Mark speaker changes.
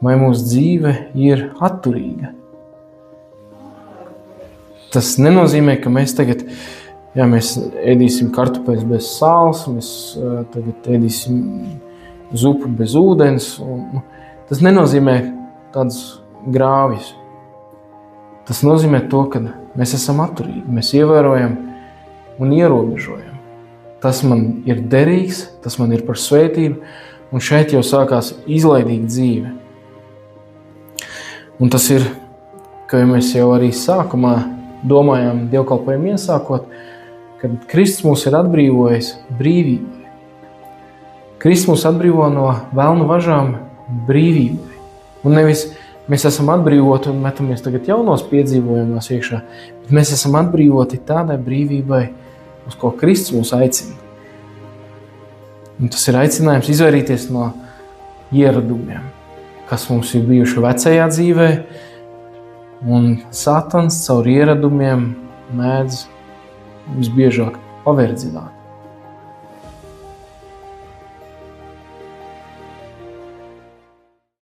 Speaker 1: vai mūsu dzīve ir atturīga. Tas nenozīmē, ka mēs tagad, mēs ēdīsim kartupeļus bez sāls, mēs tagad ēdīsim zupu bez ūdens. Tas nenozīmē tādus grāvjus. Tas nozīmē to, ka mēs esam atturīgi, mēs ievērojam un ierobežojam. Tas man ir derīgs, tas man ir par svētību, un šeit jau sākās izlaidīga dzīve. Un tas ir, ka mēs jau arī sākumā domājām dievkalpojumu iesākot, kad Kristus mūs ir atbrīvojis brīvībai. Kristus mūs atbrīvo no velnu važām brīvībai. Un nevis mēs esam atbrīvoti un metamies tagad jaunos piedzīvojumos iekšā, bet mēs esam atbrīvoti tādai brīvībai, uz ko Kristus mūs aicina. Un tas ir aicinājums izvairīties no ieradumiem, kas mums ir bijuši vecajā dzīvē, un Satans caur ieradumiem mēdz visbiežāk paverdzināt.